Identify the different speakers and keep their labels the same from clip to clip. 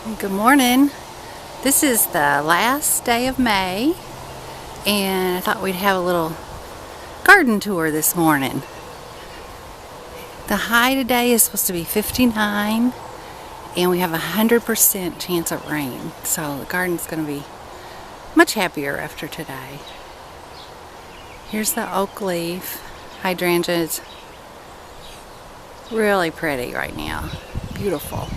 Speaker 1: Good morning. This is the last day of May, and I thought we'd have a little garden tour this morning. The high today is supposed to be 59, and we have a 100% chance of rain, so the garden's going to be much happier after today. Here's the oak leaf hydrangeas. Really pretty right now. Beautiful.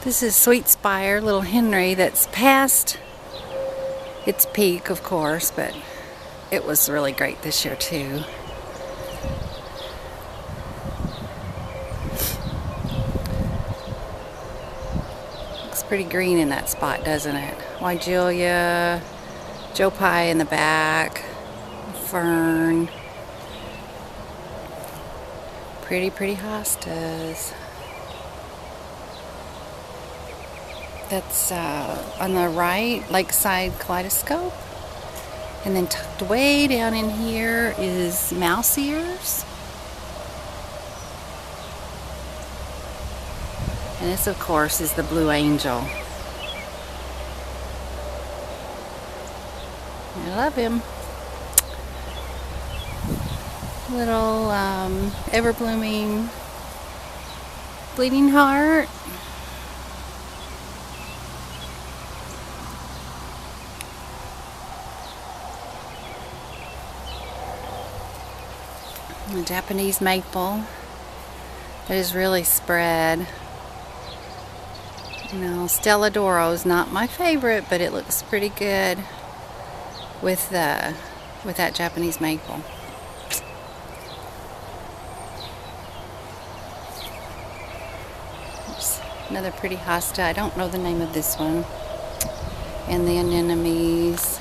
Speaker 1: This is Sweet Spire, Little Henry, that's past its peak, of course, but it was really great this year too. Looks pretty green in that spot, doesn't it? Weigelia, Joe Pye in the back, fern. Pretty hostas. That's on the right, Lakeside Kaleidoscope. And then tucked way down in here is mouse ears. And this, of course, is the Blue Angel. I love him. Little ever-blooming bleeding heart. A Japanese maple that is really spread. You know, Stella D'Oro is not my favorite, but it looks pretty good with that Japanese maple. There's another pretty hosta. I don't know the name of this one. And the anemones.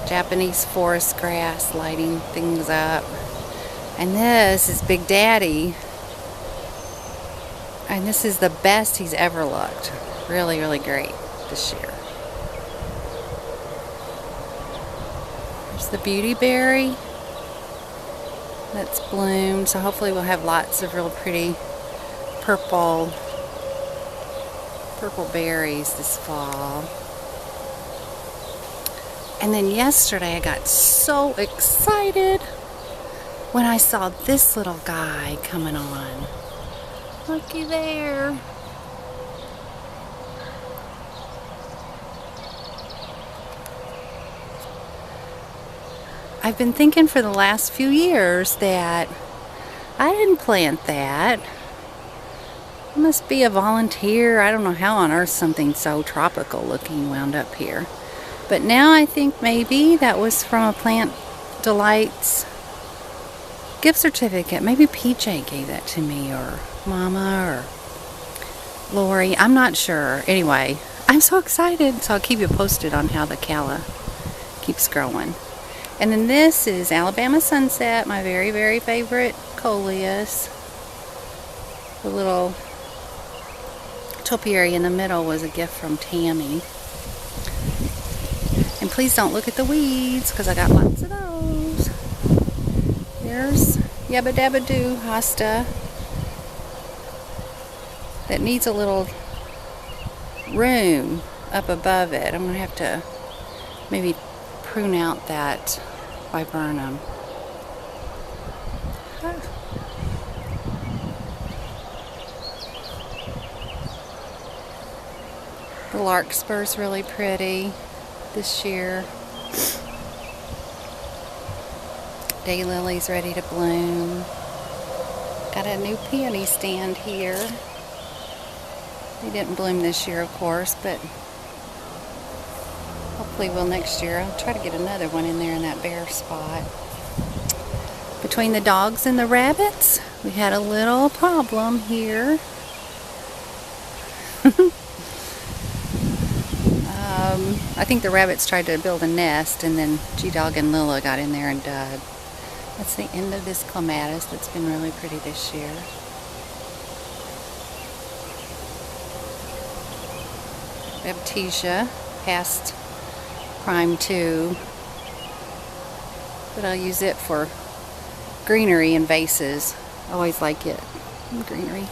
Speaker 1: Japanese forest grass lighting things up. And this is Big Daddy. And this is the best he's ever looked. Really great this year. There's the beautyberry that's bloomed. So hopefully we'll have lots of real pretty purple berries this fall. And then yesterday I got so excited when I saw this little guy coming on. Looky there. I've been thinking for the last few years that I didn't plant that. I must be a volunteer. I don't know how on earth something so tropical looking wound up here. But now I think maybe that was from a Plant Delights gift certificate. Maybe PJ gave that to me, or Mama, or Lori. I'm not sure. Anyway, I'm so excited. So I'll keep you posted on how the calla keeps growing. And then this is Alabama Sunset, my very favorite coleus. The little topiary in the middle was a gift from Tammy. And please don't look at the weeds, because I got lots of those. There's Yabba Dabba Doo hosta that needs a little room up above it. I'm going to have to maybe prune out that viburnum. The larkspur's really pretty this year. Daylilies ready to bloom. Got a new peony stand here. They didn't bloom this year, of course, but hopefully will next year. I'll try to get another one in there in that bare spot. Between the dogs and the rabbits, we had a little problem here. I think the rabbits tried to build a nest, and then G-Dog and Lila got in there and died. That's the end of this clematis that's been really pretty this year. Baptisia, past prime 2. But I'll use it for greenery in vases Always like it. Greenery.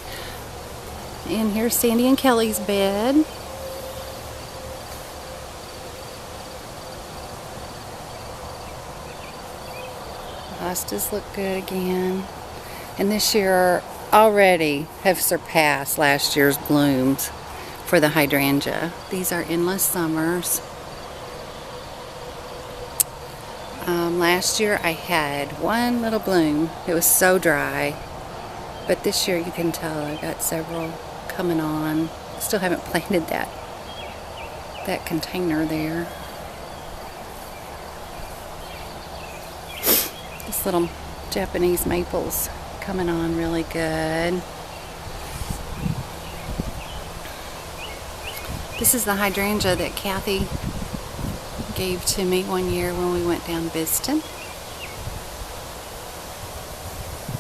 Speaker 1: And here's Sandy and Kelly's bed. Hostas look good again. And this year already have surpassed last year's blooms for the hydrangea. These are Endless Summers. Last year I had one little bloom. It was so dry. But this year you can tell I got several coming on. Still haven't planted that container there. This little Japanese maple's coming on really good. This is the hydrangea that Kathy gave to me one year when we went down visiting.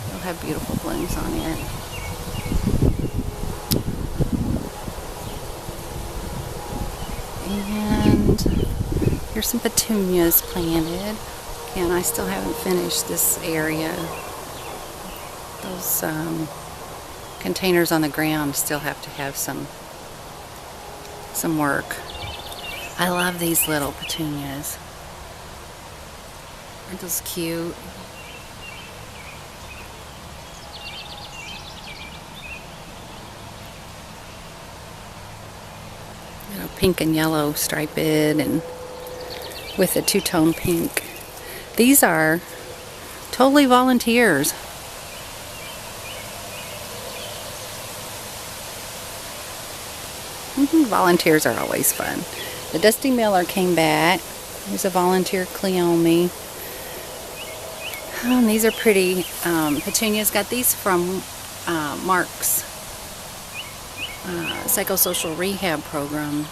Speaker 1: It'll have beautiful blooms on it. And here's some petunias planted. And I still haven't finished this area. Those containers on the ground still have to have some work. I love these little petunias. Aren't those cute? You know, pink and yellow striped and with a two-tone pink. These are totally volunteers. Volunteers are always fun. The Dusty Miller came back. There's a volunteer Cleome. And these are pretty petunias. Got these from Mark's psychosocial rehab program.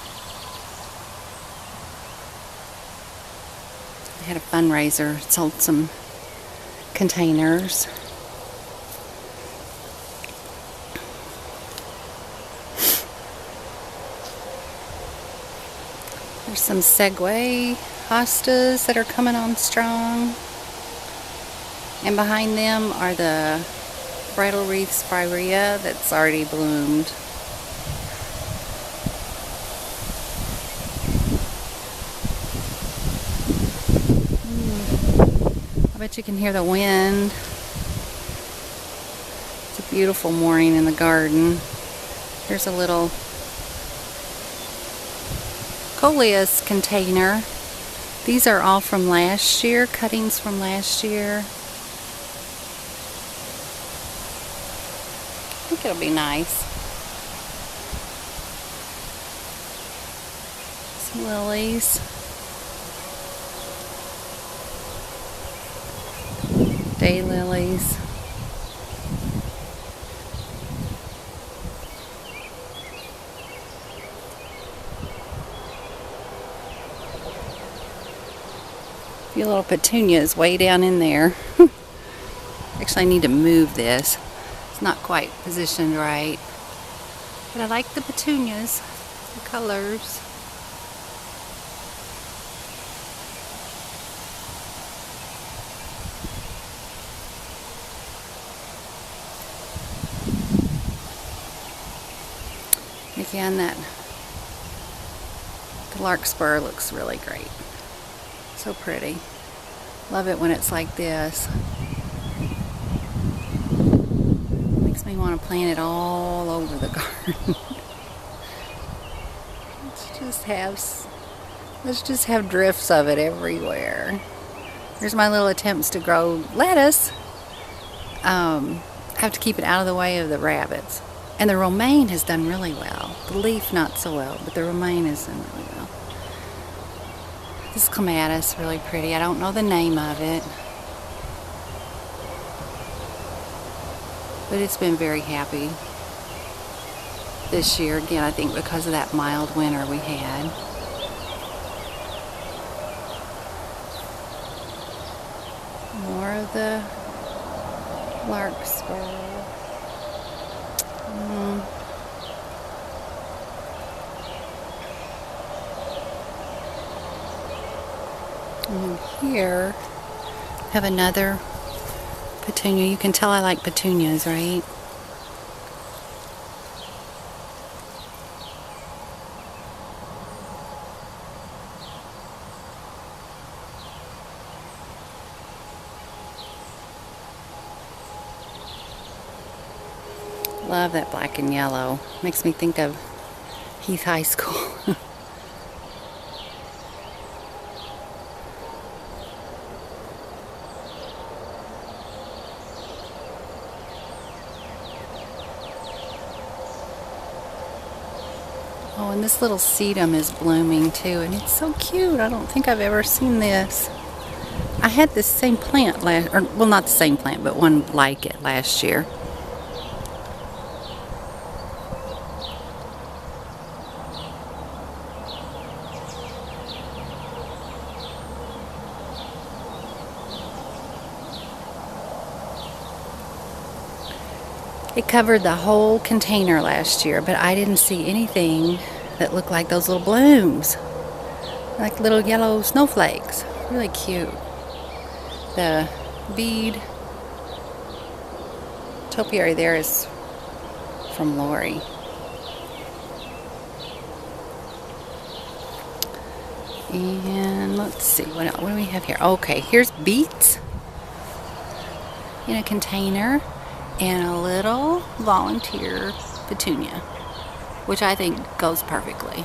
Speaker 1: They had a fundraiser, sold some containers. There's some Segway hostas that are coming on strong. And behind them are the bridal wreath spirea that's already bloomed. I bet you can hear the wind. It's a beautiful morning in the garden. Here's a little coleus container. These are all from last year, cuttings from last year. I think it'll be nice. Some lilies. Daylilies. A few little petunias way down in there. Actually, I need to move this. It's not quite positioned right. But I like the petunias, the colors. Again, the larkspur looks really great. So pretty. Love it when it's like this. Makes me want to plant it all over the garden. Let's just have drifts of it everywhere. Here's my little attempts to grow lettuce. I have to keep it out of the way of the rabbits. And the romaine has done really well. The leaf not so well, but the romaine has done really well. This clematis, really pretty. I don't know the name of it. But it's been very happy this year. Again, I think because of that mild winter we had. More of the larkspur. And here have another petunia. You can tell I like petunias, right? Love that black and yellow. Makes me think of Heath High School. Oh, and this little sedum is blooming too, and it's so cute. I don't think I've ever seen this. I had this same plant well, not the same plant, but one like it last year. It covered the whole container last year, but I didn't see anything that looked like those little blooms. Like little yellow snowflakes. Really cute. The bead topiary there is from Lori. And let's see, what do we have here? Okay, here's beets in a container. And a little volunteer petunia, which I think goes perfectly.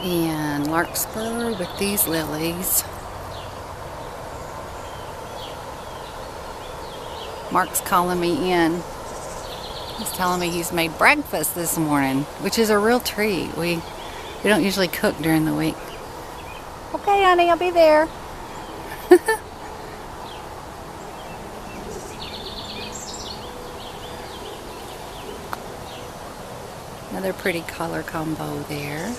Speaker 1: And larkspur with these lilies. Mark's calling me in. He's telling me he's made breakfast this morning, which is a real treat. We don't usually cook during the week. Okay, honey, I'll be there. Another pretty color combo there.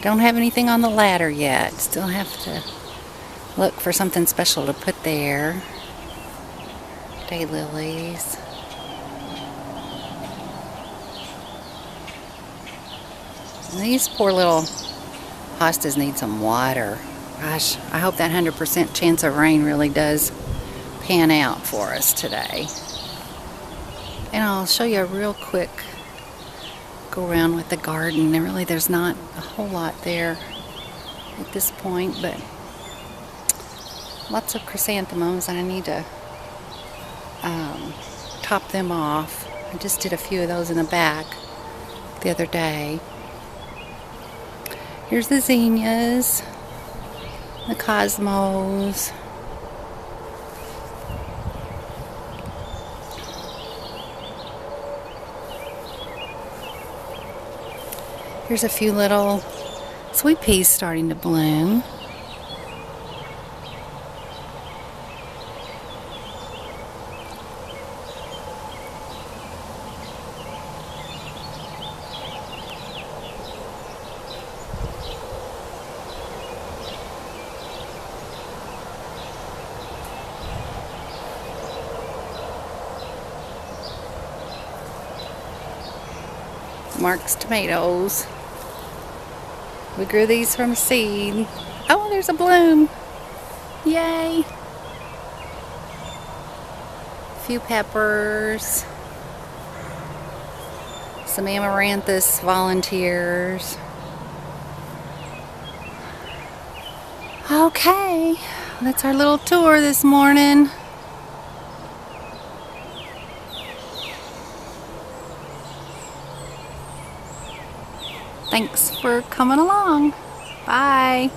Speaker 1: Don't have anything on the ladder yet. Still have to look for something special to put there. Daylilies. These poor little hostas need some water. Gosh, I hope that 100% chance of rain really does pan out for us today. And I'll show you a real quick go around with the garden. There's not a whole lot there at this point, but lots of chrysanthemums, and I need to top them off. I just did a few of those in the back the other day. Here's the zinnias, the cosmos. Here's a few little sweet peas starting to bloom. Mark's tomatoes. We grew these from seed. Oh, there's a bloom. Yay. A few peppers. Some amaranthus volunteers. Okay, that's our little tour this morning. Thanks for coming along. Bye.